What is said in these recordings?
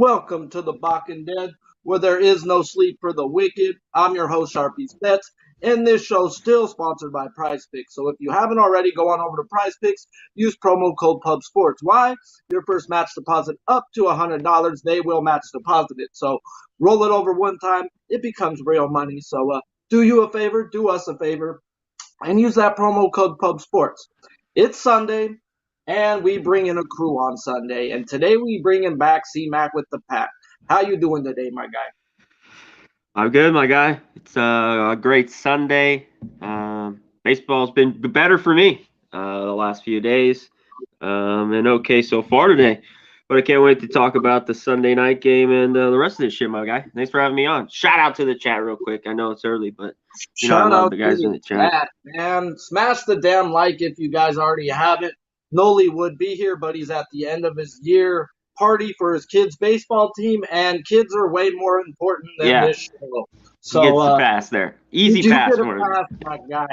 Welcome to the Bakken Dead, where there is no sleep for the wicked. I'm your host, Sharpie's Bets, and this show's still sponsored by Prize Picks. So if you haven't already, go on over to Prize Picks, use promo code PUBSPORTS. Why? Your first match deposit up to $100, they will match deposit it. So roll it over one time, it becomes real money. So do you a favor, do us a favor, and use that promo code PUBSPORTS. It's Sunday, and we bring in a crew on Sunday, and today we bring in back C-Mac with the pack. How you doing today, my guy? I'm good, my guy. It's a great Sunday. Baseball's been better for me the last few days, and okay so far today. But I can't wait to talk about the Sunday night game and the rest of this shit, my guy. Thanks for having me on. Shout out to the chat real quick. I know it's early, but I Shout love out the to guys in the the chat. chat, man. Smash the damn like if you guys already haven't. Noli would be here, but he's at the end of his year party for his kids' baseball team, and kids are way more important than Yeah, this show. he So gets the pass there. you Easy do pass get a for him. pass, my guy.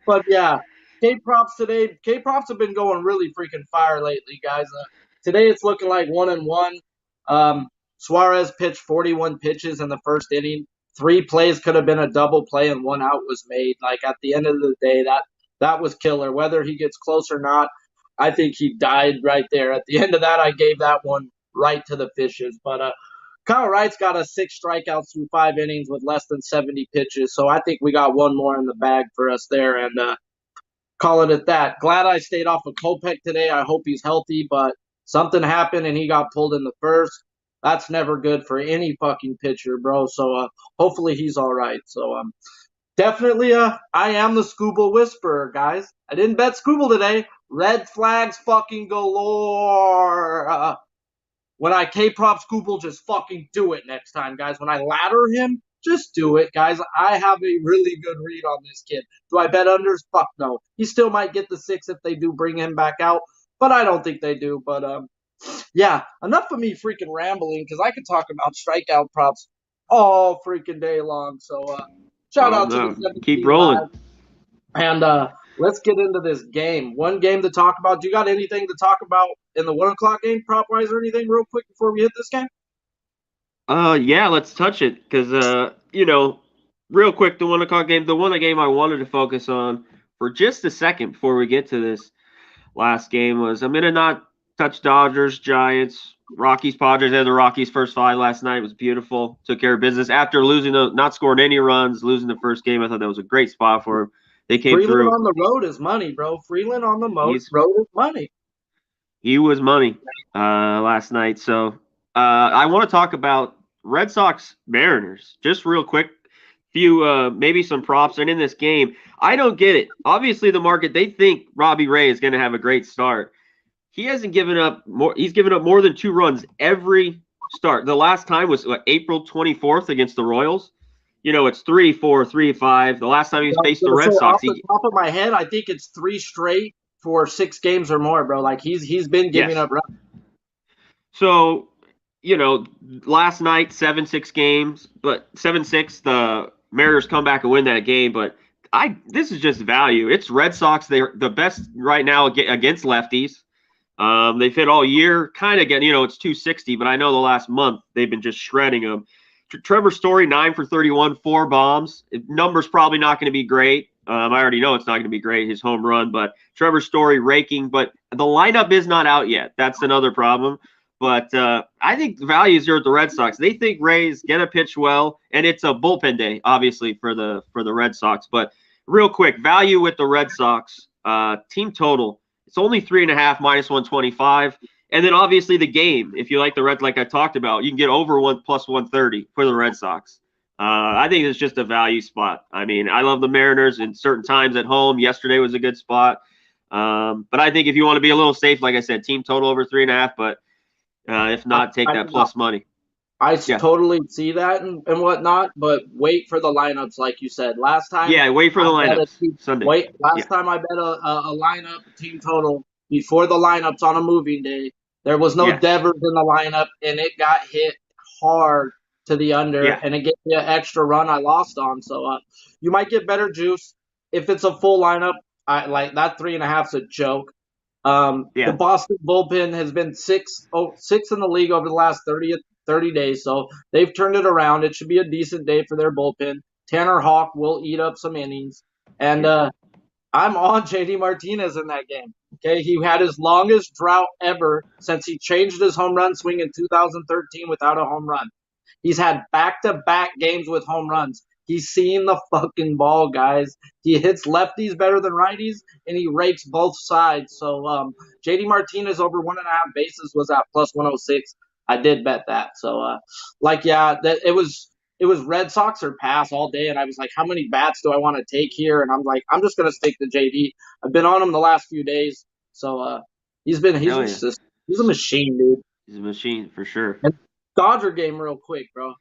But yeah, K props today. K props have been going really freaking fire lately, guys. Today it's looking like 1-1. Suarez pitched 41 pitches in the first inning. Three plays could have been a double play, and one out was made. Like at the end of the day, that was killer. Whether he gets close or not, I think he died right there. At the end of that, I gave that one right to the fishes. But Kyle Wright's got a 6 strikeouts through 5 innings with less than 70 pitches, so I think we got one more in the bag for us there, and call it at that. Glad I stayed off of Kopech today. I hope he's healthy, but something happened and he got pulled in the first. That's never good for any fucking pitcher, bro. So hopefully he's all right. So definitely I am the Scooble Whisperer, guys. I didn't bet Scooble today. Red flags fucking galore. When I K-prop Scooble, just fucking do it next time, guys. When I ladder him, just do it, guys. I have a really good read on this kid. Do I bet unders? Fuck no. He still might get the 6 if they do bring him back out, but I don't think they do. But yeah, enough of me freaking rambling because I could talk about strikeout props all freaking day long. So shout Oh out to the no, keep 17 rolling. Live. And let's get into this game. One game to talk about. Do you got anything to talk about in the 1 o'clock game, prop wise, or anything, real quick before we hit this game? Yeah, let's touch it because real quick, the 1 o'clock game, the one game I wanted to focus on for just a second before we get to this last game was I'm gonna not touch Dodgers, Giants, Rockies, Padres. They had the Rockies first five last night. It was beautiful. Took care of business after losing, not scoring any runs, losing the first game. I thought that was a great spot for them. They came Freeland through. on the road is money, bro. Freeland on the He's road is money. he was money last night. So I want to talk about Red Sox Mariners just real quick. Few maybe some props and in this game. I don't get it. Obviously, the market they think Robbie Ray is going to have a great start. He hasn't given up more. He's given up more than 2 runs every start. The last time was April 24th against the Royals. It's 3-4, 3-5. The last time he's I was faced the gonna say Red Sox, off the top of my head, I think it's three straight for 6 games or more, bro. Like he's been giving yes. up runs. So, last night 7-6 games, but 7-6 the Mariners come back and win that game. But this is just value. It's Red Sox. They're the best right now against lefties. They've hit all year, kind of getting, it's 260, but I know the last month they've been just shredding them. Trevor Story, 9 for 31, 4 bombs. Number's probably not going to be great. I already know it's not going to be great, his home run, but Trevor Story raking. But the lineup is not out yet. That's another problem. But I think the values here at the Red Sox. They think Ray's going to pitch well, and it's a bullpen day, obviously, for the Red Sox. But real quick, value with the Red Sox, team total. It's only 3.5 minus 125. And then obviously the game. If you like the Reds, like I talked about, you can get over 1 plus 130 for the Red Sox. I think it's just a value spot. I mean, I love the Mariners in certain times at home. Yesterday was a good spot. But I think if you want to be a little safe, like I said, team total over 3.5. But if not, take that plus money. I Yeah. totally see that and whatnot, but wait for the lineups, like you said. Last time, Yeah, wait for the lineups Sunday. Last Yeah. time I bet a lineup, team total before the lineups on a moving day. There was no Yes. Devers in the lineup, and it got hit hard to the under, Yeah. and it gave me an extra run I lost on. So you might get better juice if it's a full lineup. I like that 3.5's a joke. The Yeah. Boston bullpen has been six in the league over the last 30 days, so they've turned it around. It should be a decent day for their bullpen. Tanner Hawk will eat up some innings, and Yeah. I'm on JD Martinez in that game. Okay, he had his longest drought ever since he changed his home run swing in 2013 without a home run. He's had back-to-back games with home runs. He's seeing the fucking ball, guys. He hits lefties better than righties, and he rakes both sides. So JD Martinez over 1.5 bases was at plus 106. I did bet that. So it was Red Sox or pass all day, and I was like, how many bats do I want to take here? And I'm like, I'm just gonna stick to JD. I've been on him the last few days, so Hell yeah. he's a machine, dude. He's a machine for sure. And Dodger game real quick, bro. I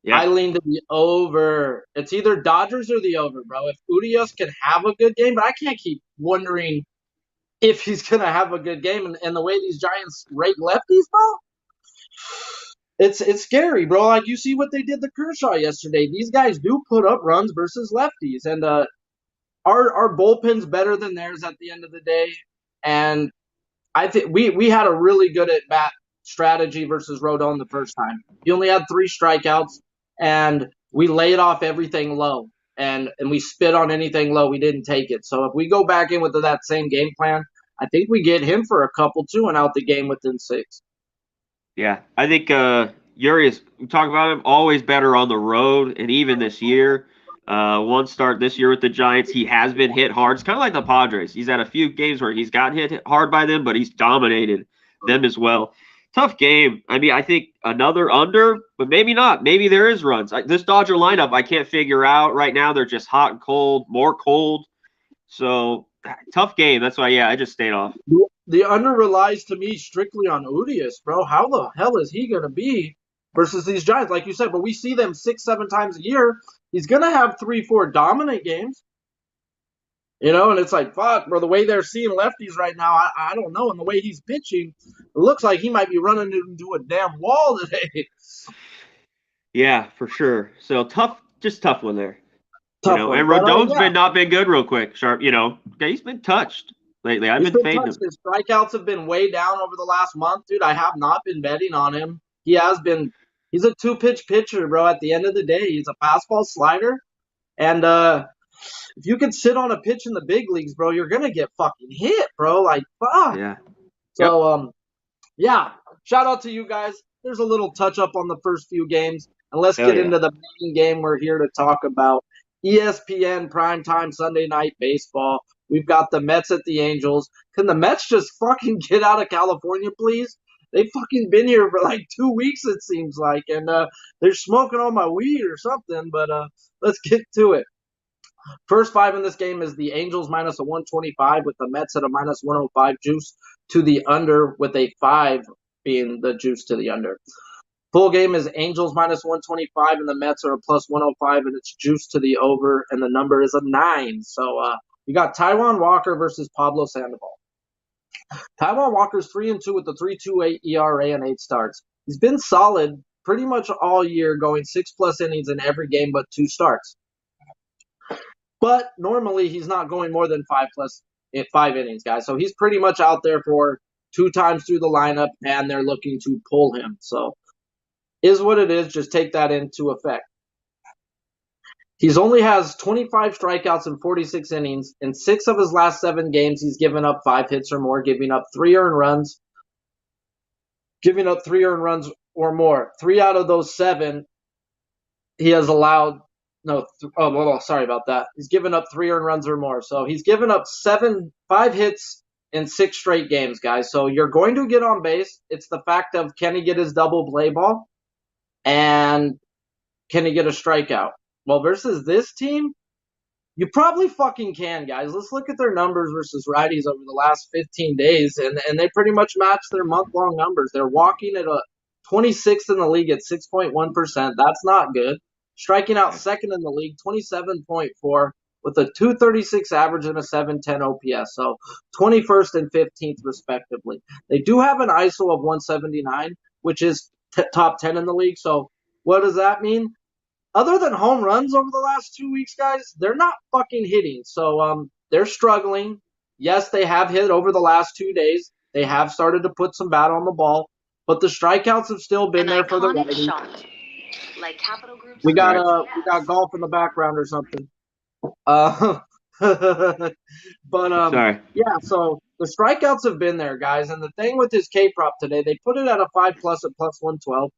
Yeah. lean to the over. It's either Dodgers or the over, bro. If Urias can have a good game, but I can't keep wondering if he's gonna have a good game. And the way these Giants rate lefties, bro, it's scary, bro. Like you see what they did to Kershaw yesterday. These guys do put up runs versus lefties, and our bullpen's better than theirs at the end of the day. And I think we had a really good at bat strategy versus Rodon the first time. He only had 3 strikeouts, and we laid off everything low, and we spit on anything low. We didn't take it. So if we go back in with that same game plan, I think we get him for a couple too and out the game within 6. Yeah. I think Urias, we talk about him, always better on the road, and even this year. One start this year with the Giants, he has been hit hard. It's kind of like the Padres. He's had a few games where he's gotten hit hard by them, but he's dominated them as well. Tough game. I mean, I think another under, but maybe not. Maybe there is runs. This Dodger lineup, I can't figure out right now. They're just hot and cold, more cold. So tough game. That's why, yeah, I just stayed off. The under relies to me strictly on Urias, bro. How the hell is he gonna be versus these Giants? Like you said, but we see them 6, 7 times a year. He's gonna have 3, 4 dominant games. And it's like, fuck, bro, the way they're seeing lefties right now, I don't know. And the way he's pitching, it looks like he might be running into a damn wall today. Yeah, for sure. So tough, just tough one there. Tough one. And But Rodon's yeah, been not been good real quick. Sharp, he's been touched lately. I've he's been been fading touched. him. His strikeouts have been way down over the last month, dude. I have not been betting on him. He has been, he's a 2 pitch pitcher, bro. At the end of the day, he's a fastball slider. And if you can sit on a pitch in the big leagues, bro, you're going to get fucking hit, bro. Like, fuck. Yeah. Yep. So, yeah, shout out to you guys. There's a little touch up on the first few games. And let's Hell get yeah. into the main game we're here to talk about. ESPN primetime Sunday night baseball. We've got the Mets at the Angels. Can the Mets just fucking get out of California, please? They've fucking been here for like 2 weeks, it seems like. And they're smoking all my weed or something. But let's get to it. First 5 in this game is the Angels minus a 125 with the Mets at a minus 105 juice to the under with a 5 being the juice to the under. Full game is Angels minus 125 and the Mets are a plus 105 and it's juice to the over and the number is a 9. So you got Taijuan Walker versus Pablo Sandoval. Taijuan Walker's 3-2 with the 3.28 ERA and 8 starts. He's been solid pretty much all year, going 6+ innings in every game but 2 starts. But normally he's not going more than 5 innings, guys. So he's pretty much out there for 2 times through the lineup, and they're looking to pull him. So is what it is. Just take that into effect. He's only has 25 strikeouts in 46 innings. In 6 of his last 7 games, he's given up 5 hits or more, giving up 3 earned runs. Giving up 3 earned runs or more. 3 out of those 7, he has allowed. No, sorry about that. He's given up 3 earned runs or more. So he's given up 5 hits in 6 straight games, guys. So you're going to get on base. It's the fact of, can he get his double play ball? And can he get a strikeout? Well, versus this team, you probably fucking can, guys. Let's look at their numbers versus righties over the last 15 days, and they pretty much match their month-long numbers. They're walking at a 26th in the league at 6.1%. That's not good. Striking out second in the league, 27.4, with a 236 average and a 710 OPS. So 21st and 15th, respectively. They do have an ISO of 179, which is top 10 in the league. So what does that mean? Other than home runs over the last 2 weeks, guys, they're not fucking hitting. So they're struggling. Yes, they have hit over the last 2 days. They have started to put some bat on the ball, but the strikeouts have still been there for the righties. Like Capital Group's We got golf in the background or something. Uh, but Sorry. yeah. So the strikeouts have been there, guys. And the thing with his K prop today, they put it at a 5+ at +112.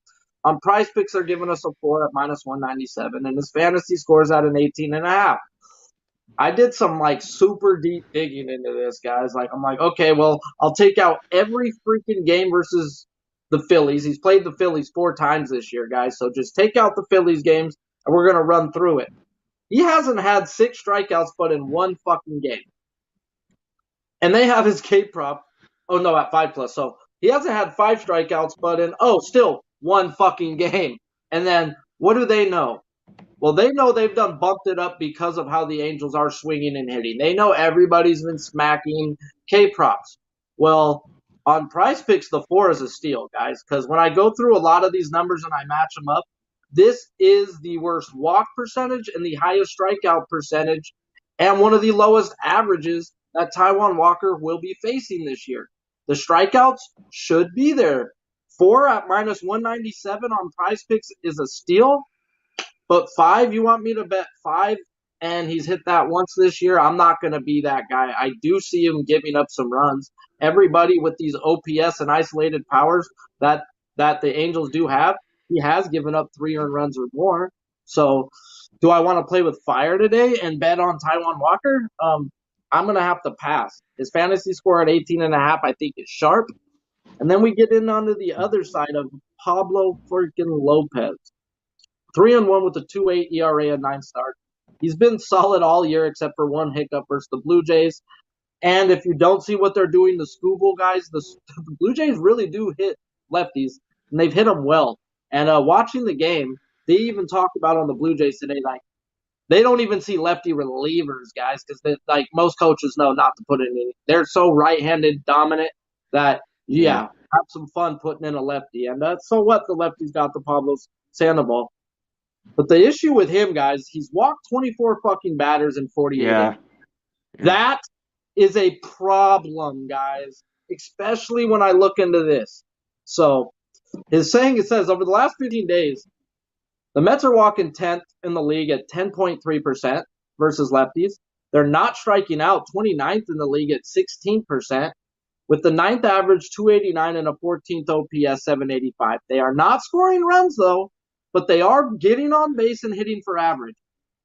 On Prize Picks, they're giving us a 4 at -197, and his fantasy scores at an 18.5. I did some like super deep digging into this, guys. Like I'm like, okay, well, I'll take out every freaking game versus the Phillies. He's played the Phillies 4 times this year, guys. So just take out the Phillies games, and we're gonna run through it. He hasn't had 6 strikeouts, but in one fucking game. And they have his K prop. Oh no, at 5+. So he hasn't had 5 strikeouts, but in still one fucking game. And then what do they know? Well, they know they've done bumped it up because of how the Angels are swinging and hitting. They know everybody's been smacking K props. Well, on Prize Picks, the 4 is a steal, guys, because when I go through a lot of these numbers and I match them up, this is the worst walk percentage and the highest strikeout percentage and one of the lowest averages that Taijuan Walker will be facing this year. The strikeouts should be there. 4 at -197 on Prize Picks is a steal. But 5, you want me to bet 5, and he's hit that once this year? I'm not going to be that guy. I do see him giving up some runs. Everybody with these OPS and isolated powers that the Angels do have, he has given up 3 earned runs or more. So, do I want to play with fire today and bet on Taijuan Walker? I'm going to have to pass. His fantasy score at 18.5, I think, is sharp. And then we get in onto the other side of Pablo freaking Lopez. 3-1 with a 2.8 ERA and 9 starts. He's been solid all year except for one hiccup versus the Blue Jays. And if you don't see what they're doing, the Scooble guys, the Blue Jays really do hit lefties, and they've hit them well. And watching the game, they even talked about on the Blue Jays today, like they don't even see lefty relievers, guys, because like most coaches know not to put it in. They're so right-handed dominant that have some fun putting in a lefty. And so what? The lefty's got the Pablo Sandoval. But the issue with him, guys, he's walked 24 fucking batters in 48 innings. That is a problem, guys, especially when I look into this. So it says over the last 15 days, the Mets are walking 10th in the league at 10.3% versus lefties. They're not striking out, 29th in the league at 16%, with the 9th average 289 and a 14th OPS 785. They are not scoring runs, though, but they are getting on base and hitting for average.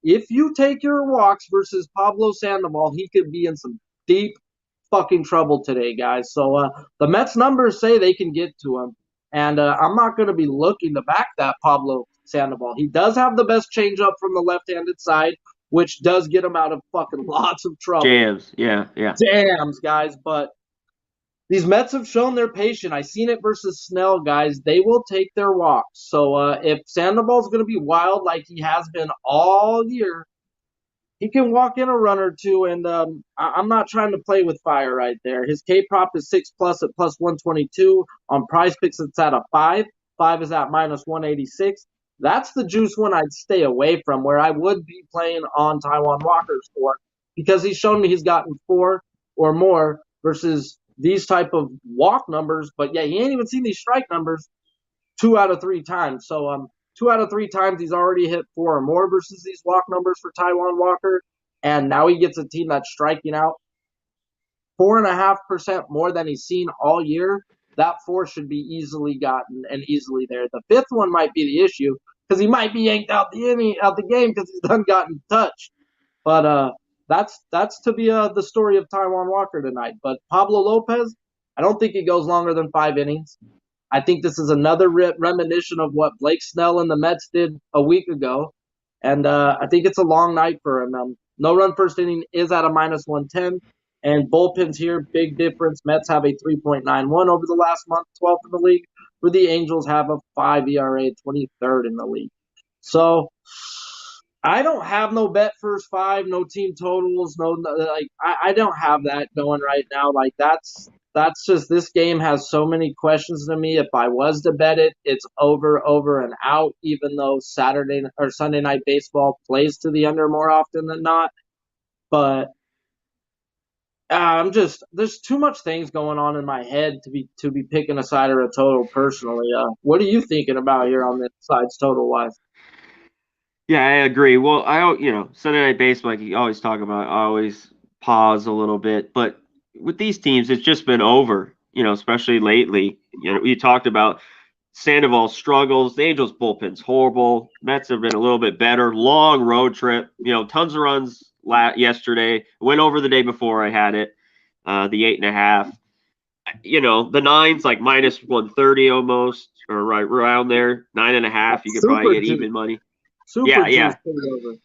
If you take your walks versus Pablo Sandoval, he could be in some deep fucking trouble today, guys. So the Mets numbers say they can get to him. And I'm not going to be looking to back that Pablo Sandoval. He does have the best changeup from the left-handed side, which does get him out of fucking lots of trouble. Jams, Jams, guys. But these Mets have shown they're patient. I seen it versus Snell, guys. They will take their walks. So if Sandoval's going to be wild like he has been all year, he can walk in a run or two. And I'm not trying to play with fire right there. His K prop is 6+ at +122. On Prize Picks, it's at a 5. 5 is at -186. That's the juice one I'd stay away from, where I would be playing on Taijuan Walker's score, because he's shown me he's gotten 4 or more versus these type of walk numbers, but yeah, he ain't even seen these strike numbers 2 out of 3 times. So 2 out of 3 times he's already hit 4 or more versus these walk numbers for Taijuan Walker, and now he gets a team that's striking out 4.5% more than he's seen all year. That 4 should be easily gotten and easily there. The 5th one might be the issue because he might be yanked out the game because he's done gotten touched. But that's to be the story of Taijuan Walker tonight. But Pablo Lopez, I don't think he goes longer than 5 innings. I think this is another reminiscence of what Blake Snell and the Mets did a week ago. And I think it's a long night for him. No run first inning is at a -110. And bullpens here, big difference. Mets have a 3.91 over the last month, 12th in the league. Where the Angels have a 5 ERA, 23rd in the league. So I don't have no bet first 5, no team totals, I don't have that going right now. Like that's just, this game has so many questions to me. If I was to bet it, it's over and out, even though Saturday or Sunday night baseball plays to the under more often than not. But There's too much things going on in my head to be picking a side or a total personally. What are you thinking about here on the sides total wise? Yeah, I agree. Well, Sunday Night Baseball, like you always talk about, I always pause a little bit. But with these teams, it's just been over, especially lately. You talked about Sandoval's struggles. The Angels' bullpen's horrible. Mets have been a little bit better. Long road trip. Tons of runs yesterday. Went over the day before I had it, the 8.5. The nines like minus 130 almost, or right around there. 9.5. You could probably Super get juice, even money. super Yeah, juice yeah. takeover.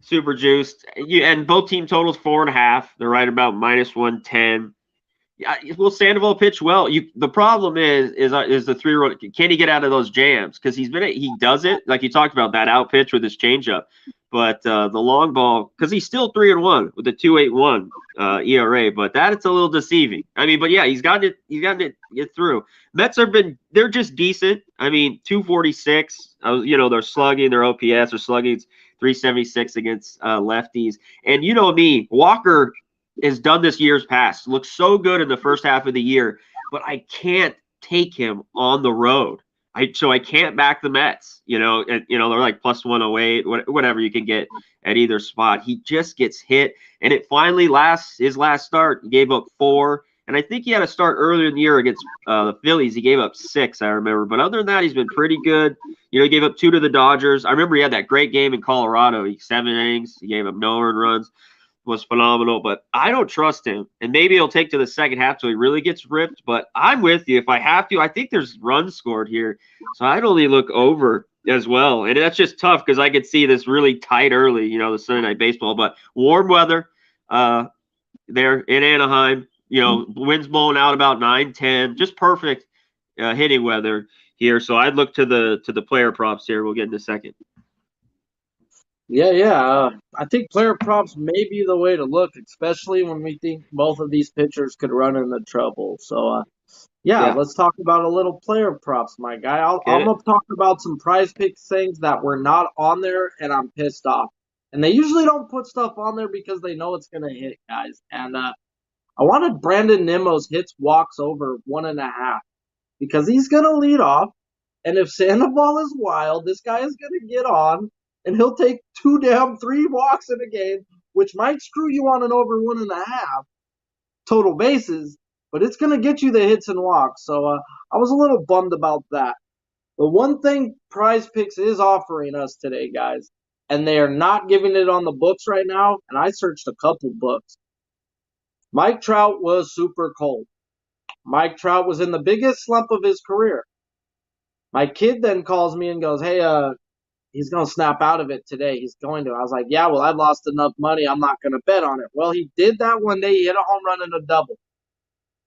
Super juiced. And both team totals 4.5. They're right about minus 110. Yeah, well, Sandoval pitched well. The problem is the 3 run. Can he get out of those jams? Because he does it like you talked about that out pitch with his changeup, but the long ball because he's still 3-1 with a 2.81 ERA. But it's a little deceiving. I mean, but yeah, he's gotten it get through. Mets they're just decent. I mean, 246. They're slugging their OPS or slugging 376 against lefties. And you know me, Walker has done this years past. Looks so good in the first half of the year, but I can't take him on the road. I can't back the Mets. And, they're like plus 108, whatever you can get at either spot. He just gets hit, and it finally his last start. He gave up 4, and I think he had a start earlier in the year against the Phillies. He gave up 6, I remember. But other than that, he's been pretty good. He gave up 2 to the Dodgers. I remember he had that great game in Colorado. 7 innings. He gave up no earned runs. Was phenomenal, but I don't trust him. And maybe he'll take to the second half till he really gets ripped. But I'm with you. If I have to, I think there's runs scored here. So I'd only look over as well. And that's just tough because I could see this really tight early, the Sunday Night Baseball. But warm weather there in Anaheim, winds blowing out about 9-10, just perfect hitting weather here. So I'd look to the player props here. We'll get in a second. Yeah. I think player props may be the way to look, especially when we think both of these pitchers could run into trouble. So, Yeah. let's talk about a little player props, my guy. Get I'm it. gonna talk about some Prize Picks things that were not on there, and I'm pissed off. And they usually don't put stuff on there because they know it's gonna hit, guys. And I wanted Brandon Nimmo's hits walks over 1.5 because he's gonna lead off. And if Sandoval is wild, this guy is going to get on, and he'll take 3 walks in a game, which might screw you on an over 1.5 total bases, but it's going to get you the hits and walks. So I was a little bummed about that. The one thing Prize Picks is offering us today, guys, and they are not giving it on the books right now, and I searched a couple books. Mike Trout was super cold. Mike Trout was in the biggest slump of his career. My kid then calls me and goes, "Hey, he's going to snap out of it today. He's going to." I was like, "Yeah, well, I've lost enough money. I'm not going to bet on it." Well, he did that one day. He hit a home run and a double.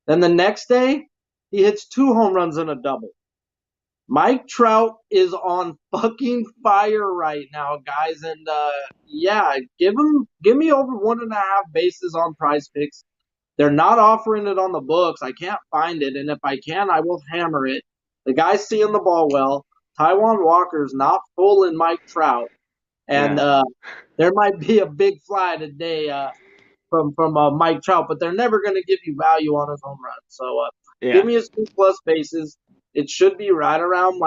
Then the next day, he hits 2 home runs and a double. Mike Trout is on fucking fire right now, guys. And give me over 1.5 bases on Prize Picks. They're not offering it on the books. I can't find it, and if I can, I will hammer it. The guy's seeing the ball well. Taijuan Walker's not fooling Mike Trout, and there might be a big fly today from Mike Trout, but they're never going to give you value on his home run. So give me his 2+ bases. It should be right around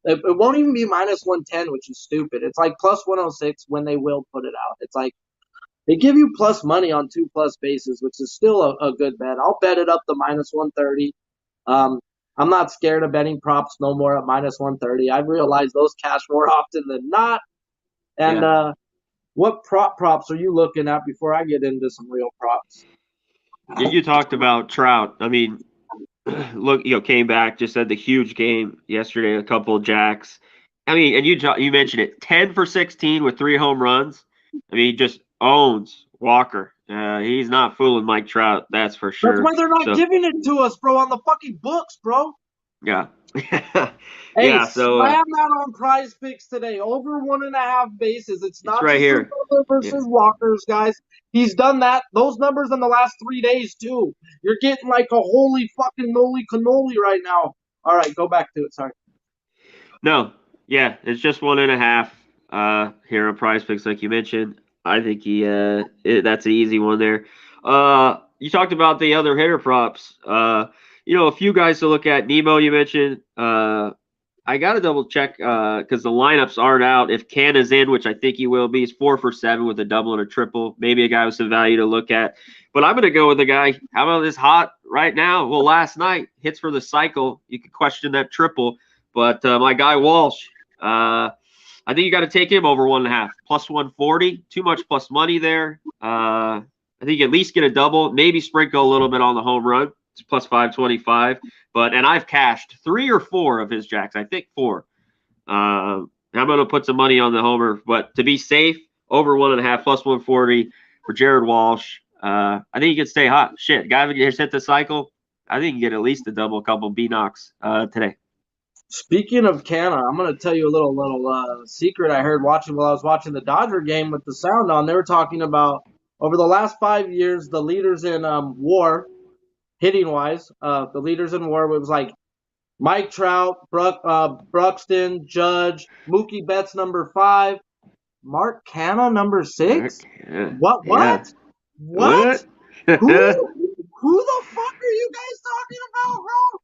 it won't even be minus 110, which is stupid. It's like plus 106 when they will put it out. It's like they give you plus money on 2+ bases, which is still a good bet. I'll bet it up to minus 130. I'm not scared of betting props no more at minus 130. I've realized those cash more often than not. And what props are you looking at before I get into some real props? You talked about Trout. I mean, look, came back, just had the huge game yesterday, a couple of jacks. I mean, and you mentioned it, 10 for 16 with 3 home runs. I mean, he just owns Walker. He's not fooling Mike Trout, that's for That's sure. why they're not giving it to us, bro, on the fucking books, bro. Yeah. Hey, Yeah, so slam that on Prize Picks today. Over 1.5 bases. It's not right just here. versus Walkers, guys. He's done those numbers in the last 3 days too. You're getting like a holy fucking moly cannoli right now. All right, go back to it. Sorry. No, yeah, it's just 1.5 here on Prize Picks, like you mentioned. I think that's an easy one there. You talked about the other hitter props. A few guys to look at. Nemo, you mentioned. I got to double check because the lineups aren't out. If Canna's in, which I think he will be, he's 4 for 7 with a double and a triple. Maybe a guy with some value to look at. But I'm going to go with a guy. How about this hot right now? Well, last night, hits for the cycle. You could question that triple. But my guy Walsh, I think you got to take him over 1.5. Plus 140. Too much plus money there. I think you at least get a double. Maybe sprinkle a little bit on the home run. It's plus 525. And I've cashed 3 or 4 of his jacks. I think 4. I'm going to put some money on the homer. But to be safe, over 1.5 plus 140 for Jared Walsh. I think he can stay hot. Shit, guy who hit the cycle. I think you get at least a double, couple B knocks today. Speaking of Canna, I'm going to tell you a little secret I heard while I was watching the Dodger game with the sound on. They were talking about over the last 5 years, the leaders in WAR, hitting wise, the leaders in WAR was like Mike Trout, Bruxton, Judge, Mookie Betts number 5, Mark Canna number 6. Yeah. What? Yeah. What? Who the fuck are you guys talking about, bro?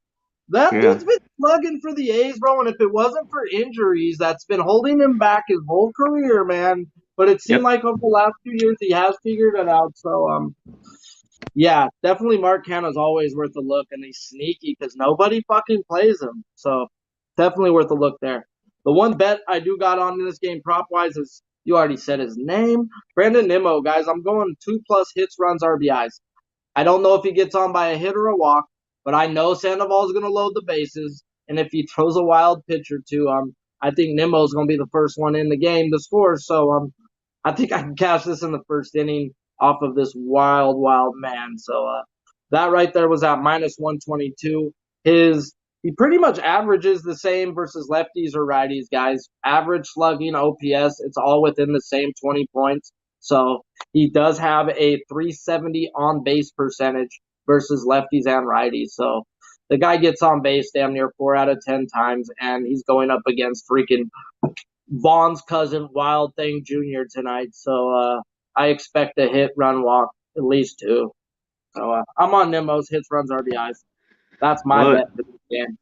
That dude's been slugging for the A's, bro, and if it wasn't for injuries, that's been holding him back his whole career, man. But it seemed like over the last 2 years, he has figured it out. So, yeah, definitely Mark Canna's always worth a look, and he's sneaky because nobody fucking plays him. So, definitely worth a look there. The one bet I do got on in this game prop-wise is, you already said his name, Brandon Nimmo, guys. I'm going 2+ hits, runs, RBIs. I don't know if he gets on by a hit or a walk, but I know Sandoval is going to load the bases, and if he throws a wild pitch or two, I think Nimmo's going to be the first one in the game to score. So I think I can cash this in the first inning off of this wild man. So that right there was at minus 122. He pretty much averages the same versus lefties or righties, guys. Average slugging, OPS, it's all within the same 20 points. So he does have a 370 on base percentage versus lefties and righties. So the guy gets on base damn near 4 out of 10 times, and he's going up against freaking Vaughn's cousin, Wild Thing Jr. tonight. So I expect a hit, run, walk, at least 2. So I'm on Nimmo's hits, runs, RBIs. That's my bet for this game.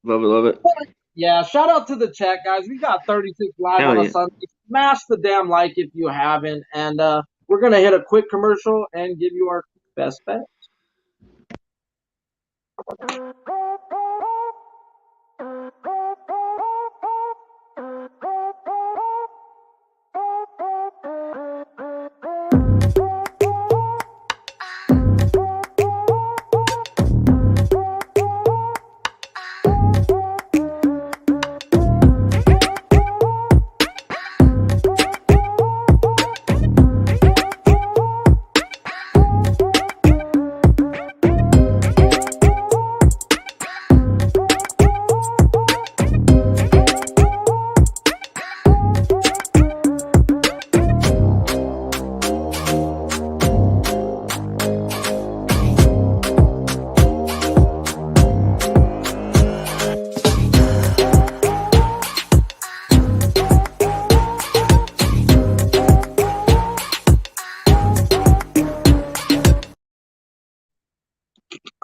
Love it. Yeah, shout out to the chat, guys. We got 36 live on a Sunday. Smash the damn like if you haven't. And we're going to hit a quick commercial and give you our best bets.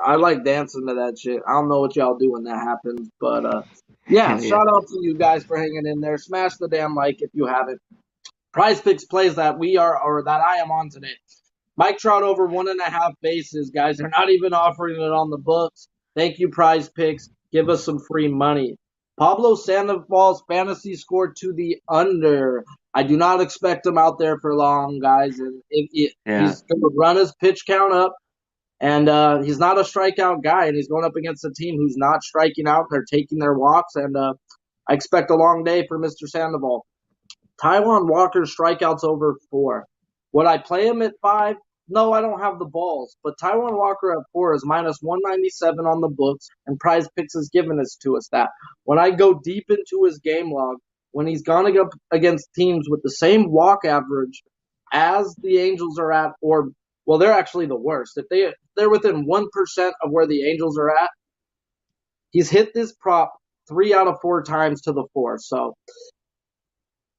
I like dancing to that shit. I don't know what y'all do when that happens, but yeah, shout out to you guys for hanging in there. Smash the damn like if you haven't. Prize Picks plays that I am on today. Mike Trout over 1.5 bases, guys. They're not even offering it on the books. Thank you, Prize Picks. Give us some free money. Pablo Sandoval's fantasy score to the under. I do not expect him out there for long, guys. And he's going to run his pitch count up. And he's not a strikeout guy, and he's going up against a team who's not striking out. They're taking their walks, and I expect a long day for Mr. Sandoval. Taijuan Walker's strikeouts over 4. Would I play him at 5? No, I don't have the balls. But Taijuan Walker at 4 is minus 197 on the books, and Prize Picks has given us to us that. When I go deep into his game log, when he's gone up against teams with the same walk average as the Angels are at, well, they're actually the worst. If they're within 1% of where the Angels are at, he's hit this prop 3 out of 4 times to the 4. So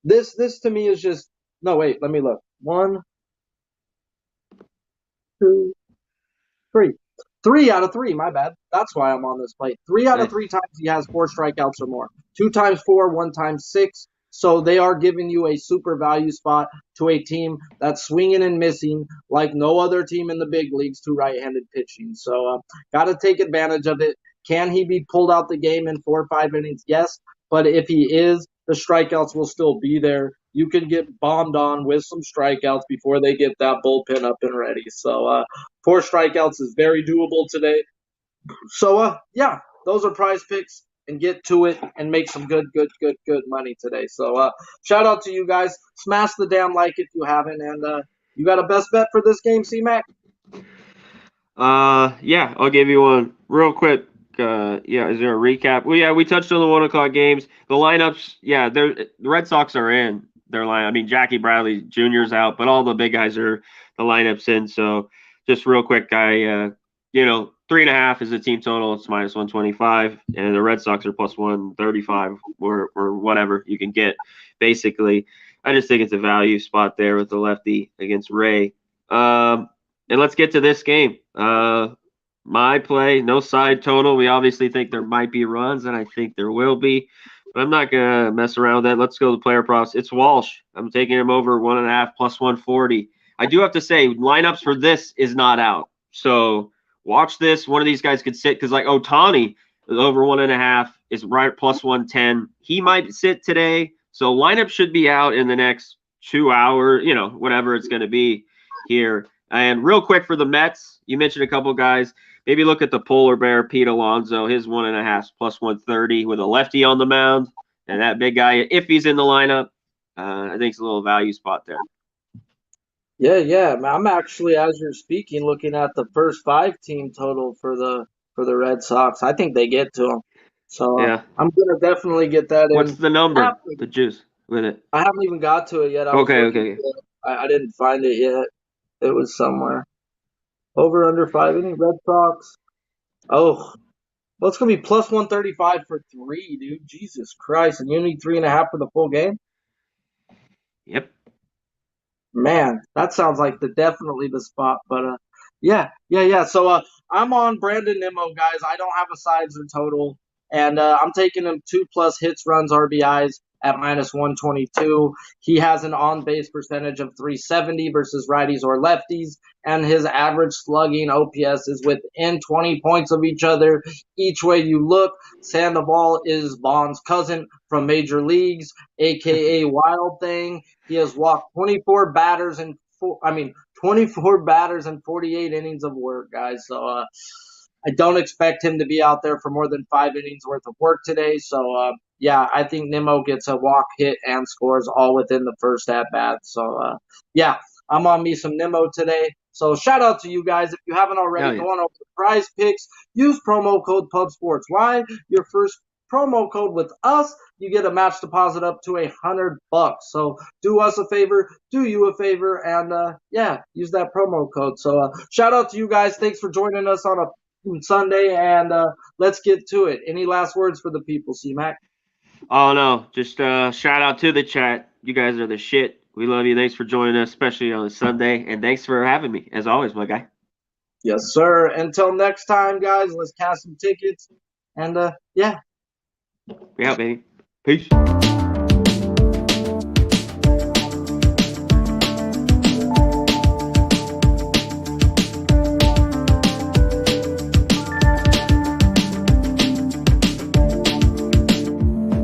this to me is just – no, wait, let me look. 1, 2, 3. 3 out of 3, my bad. That's why I'm on this plate. 3 out of 3 times he has 4 strikeouts or more. 2 times 4, 1 times 6. So they are giving you a super value spot to a team that's swinging and missing like no other team in the big leagues to right-handed pitching. So got to take advantage of it. Can he be pulled out the game in 4 or 5 innings? Yes. But if he is, the strikeouts will still be there. You can get bombed on with some strikeouts before they get that bullpen up and ready. So 4 strikeouts is very doable today. So yeah, those are prize picks, and get to it and make some good money today. So shout out to you guys. Smash the damn like if you haven't, and you got a best bet for this game, C-Mac? Yeah, I'll give you one real quick. Yeah, is there a recap? Well, yeah, we touched on the 1 o'clock games. The lineups, yeah, the Red Sox are in their line. I mean, Jackie Bradley Jr.'s out, but all the big guys are the lineups in. So just real quick, 3.5 is the team total. It's minus 125, and the Red Sox are plus 135 or whatever you can get. Basically, I just think it's a value spot there with the lefty against Ray. And let's get to this game. My play, no side total. We obviously think there might be runs, and I think there will be. But I'm not going to mess around with that. Let's go to player props. It's Walsh. I'm taking him over 1.5 plus 140. I do have to say, lineups for this is not out. So watch this. One of these guys could sit because, like, Ohtani is over 1.5, is right plus 110. He might sit today. So lineup should be out in the next 2 hours, whatever it's going to be here. And real quick for the Mets, you mentioned a couple guys. Maybe look at the polar bear, Pete Alonso. His 1.5 plus 130 with a lefty on the mound. And that big guy, if he's in the lineup, I think it's a little value spot there. Yeah. I'm actually, as you're speaking, looking at the first 5 team total for the Red Sox. I think they get to them. So yeah, I'm gonna definitely get that in. What's the number? The juice with it. I haven't even got to it yet. Okay. I didn't find it yet. It was somewhere. Over under 5 inning Red Sox. Oh, well, it's gonna be plus 135 for 3, dude. Jesus Christ, and you need 3.5 for the full game. Yep. Man, that sounds like definitely the spot. But yeah. So I'm on Brandon Nimmo, guys. I don't have a sides or total, and I'm taking him 2+ hits, runs, RBIs at minus 122. He has an on-base percentage of .370 versus righties or lefties, and his average slugging OPS is within 20 points of each other. Each way you look, Sandoval is Bond's cousin from Major Leagues, aka Wild Thing. He has walked 24 batters in 48 innings of work, guys. So I don't expect him to be out there for more than 5 innings worth of work today. So yeah, I think Nimmo gets a walk, hit, and scores all within the first at bat. So yeah, I'm on me some Nimmo today. So shout out to you guys. If you haven't already, go on over to Prize Picks. Use promo code PubSports. Why? Your first promo code with us, you get a match deposit up to $100. So do us a favor, do you a favor, and yeah, use that promo code. So shout out to you guys. Thanks for joining us on a Sunday, and let's get to it. Any last words for the people, C-Mac? Oh, no. Just shout out to the chat. You guys are the shit. We love you. Thanks for joining us, especially on a Sunday. And thanks for having me, as always, my guy. Yes, sir. Until next time, guys, let's cash some tickets. And yeah. We out, baby. Peace.